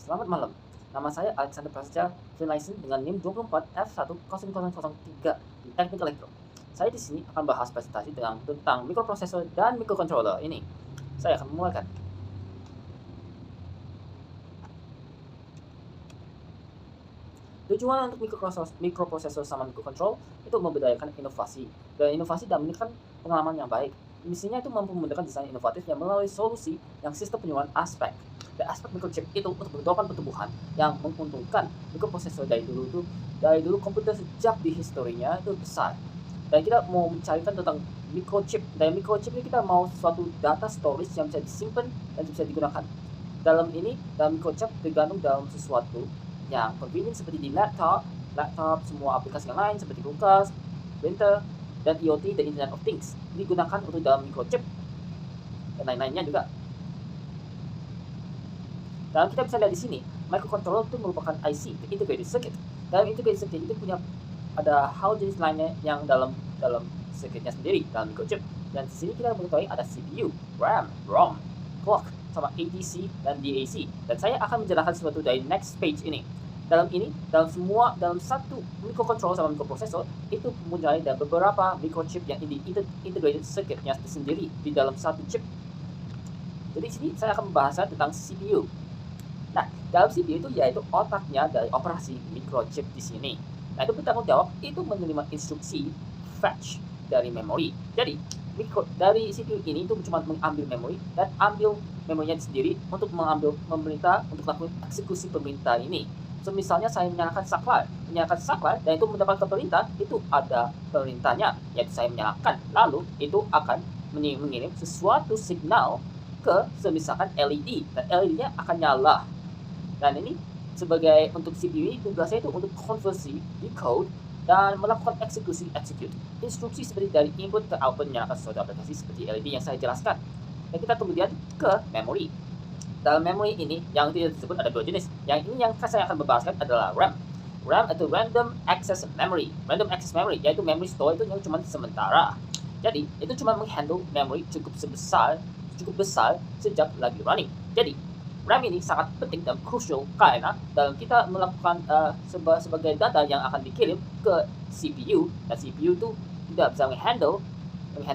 Selamat malam. Nama saya Alexander Prasetya, freelancer dengan NIM 24F10003 di Teknik Elektro. Saya di sini akan bahas presentasi tentang mikroprosesor dan microcontroller ini. Saya akan memulaikan. Tujuan untuk mikroprosesor sama microcontroller itu memberdayakan inovasi. Dan inovasi dan meningkatkan pengalaman yang baik. Misinya itu mampu memudahkan desain inovatif yang melalui solusi yang sistem penyuluhan aspek. Dan aspek microchip itu untuk mendorong pertumbuhan yang menguntungkan. Mikroprosesor dari dulu komputer sejak di historinya itu besar. Dan kita mau mencarikan tentang microchip. Dan microchip ini kita mau suatu data storage yang bisa disimpan dan bisa digunakan. Dalam microchip tergantung dalam sesuatu yang convenient seperti di laptop, semua aplikasi yang lain seperti kulkas, printer, dan IoT, the Internet of Things digunakan untuk dalam microchip dan lain-lainnya juga. Dan kita bisa lihat di sini, microcontroller itu merupakan IC, integrated circuit. Dalam integrated circuit itu ada hal jenis lainnya yang dalam circuitnya sendiri dalam microchip. Dan di sini kita mengetahui ada CPU, RAM, ROM, clock, sama ADC dan DAC. Dan saya akan menjelaskan sesuatu dari next page ini. Dalam satu microcontroller sama microprosesor itu mempunyai beberapa microchip yang integrated circuitnya sendiri di dalam satu chip. Jadi di sini saya akan membahas tentang CPU. Nah, dalam CPU itu yaitu otaknya dari operasi microchip di sini. Nah, itu bertanggung jawab itu menerima instruksi fetch dari memori. Jadi dari CPU ini itu cuma mengambil memori dan ambil memorinya sendiri untuk mengambil pemerintah untuk melakukan eksekusi perintah ini. So, misalnya saya menyalakan saklar dan itu mendapatkan perintah, itu ada perintahnya, yaitu saya menyalakan, lalu itu akan mengirim sesuatu signal ke misalkan LED dan LED-nya akan nyala. Dan ini sebagai untuk CPU ini tugasnya itu untuk konversi, decode, dan melakukan execute instruksi seperti dari input ke output menyalakan suatu aplikasi seperti LED yang saya jelaskan. Dan kita kemudian ke memori. Dalam memori ini yang tidak disebut ada dua jenis. Yang ini yang saya akan membahaskan adalah RAM. RAM itu Random Access Memory. Random Access Memory yaitu memory store itu yang cuma sementara. Jadi itu cuma menghandle memori cukup besar sejak lagi running. Jadi RAM ini sangat penting dan crucial karena dalam kita melakukan sebagai data yang akan dikirim ke CPU, dan CPU itu tidak bisa menghandle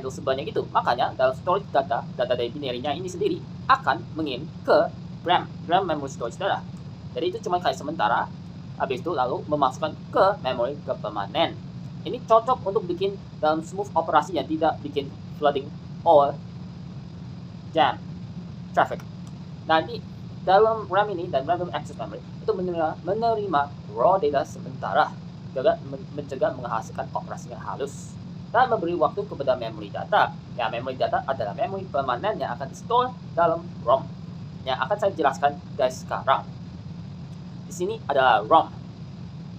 sebanyak itu. Makanya dalam storage data dari binary-nya ini sendiri akan mengirim ke RAM memory storage data. Jadi itu cuma kayak sementara, habis itu lalu memasukkan ke memori ke permanen. Ini cocok untuk bikin dalam smooth operasi yang tidak bikin flooding or jam traffic. Nanti dalam RAM ini dan random access memory itu menerima raw data sementara, juga mencegah menghasilkan operasi yang halus dan memberi waktu kepada memori data. Ya, memori data adalah memori permanen yang akan di-store dalam ROM. Yang akan saya jelaskan guys sekarang. Di sini adalah ROM.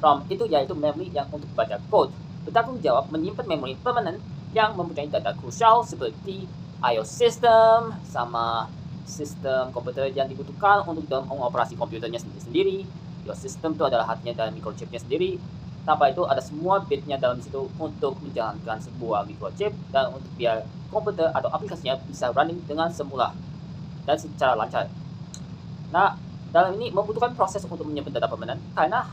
ROM itu yaitu memori yang untuk baca code, bertanggung jawab menyimpan memori permanen yang mempunyai data krusial seperti I/O system sama sistem komputer yang dibutuhkan untuk dalam mengoperasi komputernya sendiri. I/O system itu adalah hatinya dalam microchipnya sendiri. Tanpa itu ada semua bitnya dalam situ untuk menjalankan sebuah microchip dan untuk biar komputer atau aplikasinya bisa running dengan semula dan secara lancar. Nah, dalam ini membutuhkan proses untuk menyimpan data permanen karena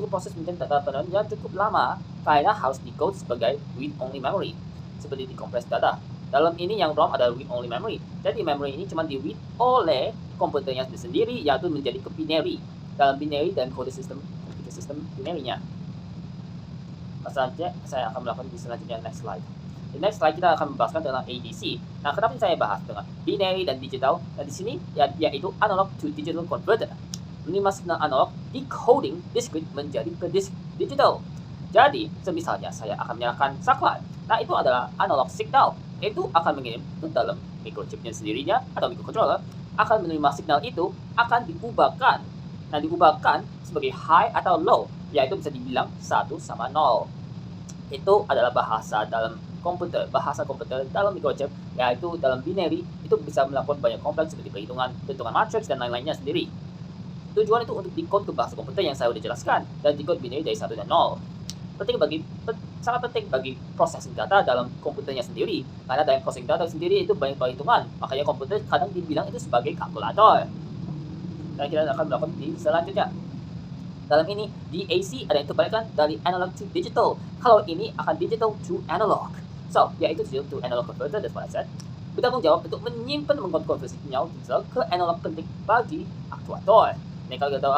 proses menyimpan data permanen yang cukup lama karena harus decode sebagai read-only memory seperti decompress data. Dalam ini yang ROM adalah read-only memory. Jadi memory ini cuma di-read oleh komputernya sendiri, yaitu menjadi ke binary. Dalam binary dan kode sistem binary-nya. Selanjutnya saya akan melakukan di selanjutnya next slide. Di next slide kita akan membahaskan tentang ADC. Nah, kenapa saya bahas dengan binary dan digital? Nah, di sini yaitu analog to digital converter. Menerima signal analog, decoding discrete menjadi ke digital. Jadi, misalnya saya akan menyalakan saklar. Nah, itu adalah analog signal. Itu akan mengirim ke dalam microchipnya sendirinya atau microcontroller, akan menerima signal itu akan diubahkan. Nah, diubahkan sebagai high atau low, yaitu bisa dibilang 1 sama 0. Itu adalah bahasa komputer dalam microchip, yaitu dalam binary itu bisa melakukan banyak kompleks seperti perhitungan matriks dan lain-lainnya sendiri. Tujuan itu untuk decode ke bahasa komputer yang saya sudah jelaskan dan decode binary dari 1 dan 0. Sangat penting bagi processing data dalam komputernya sendiri, karena dalam processing data sendiri itu banyak perhitungan, makanya komputer kadang dibilang itu sebagai kalkulator. dan kita akan melakukan di selanjutnya. Dalam ini, DAC ada yang kebalikan dari analog to digital. Kalau ini akan digital to analog. So, yaitu digital to analog converter, that's what I said. Bertanggung jawab untuk menyimpan mengkonversi sinyal digital ke analog penting bagi aktuator. Ini kalau kita tahu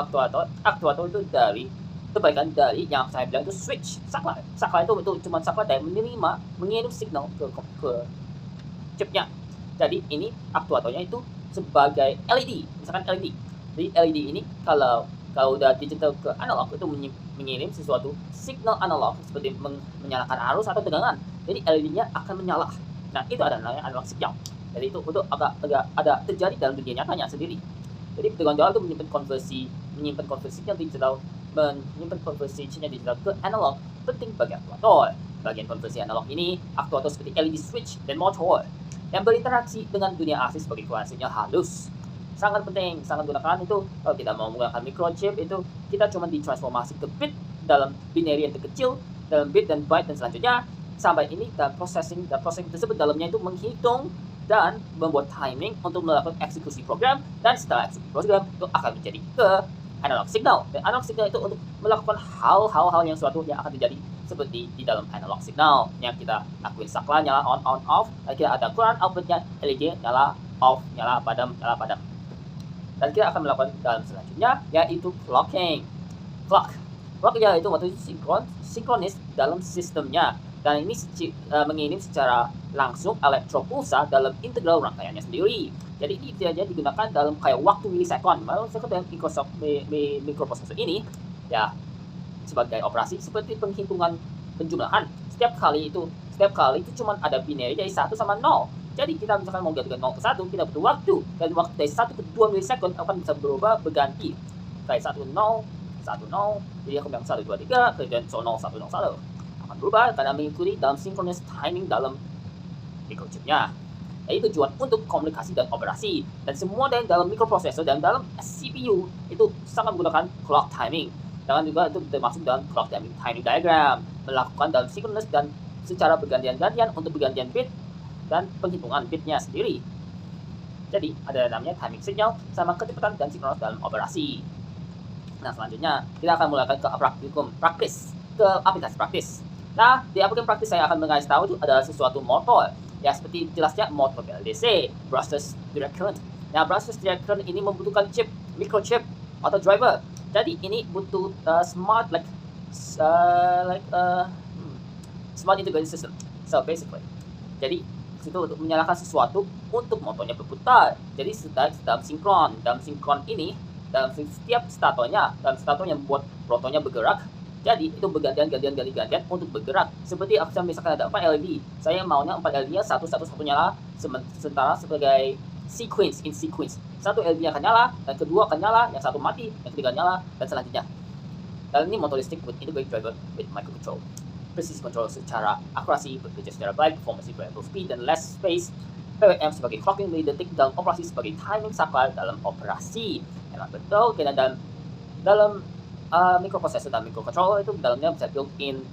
aktuator itu dari kebalikan dari yang saya bilang itu switch, saklar. Saklar itu cuma saklar dari mengirim signal ke chipnya. Jadi ini aktuatornya itu sebagai LED, misalkan LED. Jadi LED ini kalau udah digital ke analog itu mengirim sesuatu signal analog seperti menyalakan arus atau tegangan. Jadi LED-nya akan menyala. Nah, itu adalah namanya analog signal. Jadi itu agak ada terjadi dalam dunia nyatanya sendiri. Jadi bertanggung jawab itu menyimpan konversi sinyal digital ke analog penting bagi aktuator. Bagian konversi analog ini aktuator seperti LED switch dan motor yang berinteraksi dengan dunia asli sebagai keluaran sinyal halus. Sangat penting, sangat gunakan itu kalau kita mau menggunakan microchip itu kita cuma ditransformasi ke bit dalam binary yang terkecil, dalam bit dan byte dan selanjutnya sampai ini dan processing tersebut dalamnya itu menghitung dan membuat timing untuk melakukan eksekusi program, dan setelah eksekusi program itu akan menjadi ke analog signal, dan analog signal itu untuk melakukan hal-hal yang akan terjadi seperti di dalam analog signal yang kita lakuin saklar nyala on off, dan kita ada current outputnya LED nyala off, nyala padam. Dan kita akan melakukan dalam selanjutnya yaitu clocking. Clock yaitu waktu sinkronis dalam sistemnya, dan ini mengirim secara langsung elektropulsa dalam integral rangkaiannya sendiri. Jadi ini tidak digunakan dalam kayak waktu milisekund. Milisekund dengan microprocessor ini ya sebagai operasi seperti penghitungan penjumlahan. Setiap kali itu cuma ada binary dari 1 sama 0. Jadi kita misalkan mau ganti 0 ke 1, kita butuh waktu. Dan waktu dari 1 ke 2 milisekund akan bisa berganti. Kayak 1, 0, 1, 0. Jadi aku bilang 1, 2, 3, kemudian 0, 1, 0, 1. Akan berubah karena mengikuti dalam synchronous timing dalam microchipnya. Jadi tujuan untuk komunikasi dan operasi. Dan semua dalam microprocessor dan dalam CPU itu sangat menggunakan clock timing. Dan juga itu termasuk dalam clock timing diagram. Melakukan dalam synchronous dan secara bergantian-gantian untuk bergantian bit dan penghitungan bitnya sendiri. Jadi ada namanya timing signal sama kecepatan dan sinkronis dalam operasi. Nah, selanjutnya kita akan mulai ke aplikasi praktis. Nah, di aplikasi praktis saya akan mengasih tahu itu adalah sesuatu motor. Ya, seperti jelasnya motor BLDC, brushless direct current. Nah, brushless direct current ini membutuhkan microchip atau driver. Jadi ini butuh smart integrated system. So basically, jadi itu untuk menyalakan sesuatu untuk motornya berputar. Jadi dalam sinkron ini dalam setiap stator yang membuat rotornya bergerak. Jadi itu bergantian untuk bergerak. Seperti misalkan ada 4 LED, saya maunya 4 LED-nya satu nyala sementara sebagai sequence. Satu LED akan nyala, dan kedua akan nyala, yang satu mati, yang ketiga nyala, dan selanjutnya. Dan ini motor listrik with integrated driver with microcontrol. Presisi control secara akurasi, bekerja secara baik, performance variable speed dan less space. PWM sebagai clocking detik dalam operasi sebagai timing saklar dalam operasi. Memang betul, karena dalam microprocessor dan microcontroller itu dalamnya bisa built-in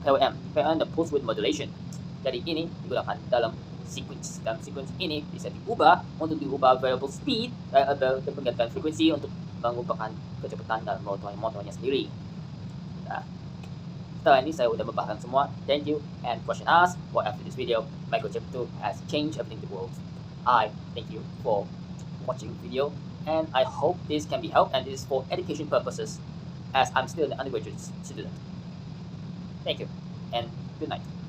PWM dan pulse width modulation. Jadi ini digunakan dalam sequence. Dalam sequence ini bisa diubah variable speed dan penggantian frekuensi untuk mengubahkan kecepatan dalam motornya sendiri. Nah, setelah ini saya udah membahas semua. Thank you and question asked. What after this video, Microchip 2 has changed everything in the world. I thank you for watching the video, and I hope this can be helped, and this is for education purposes as I'm still an undergraduate student. Thank you and good night.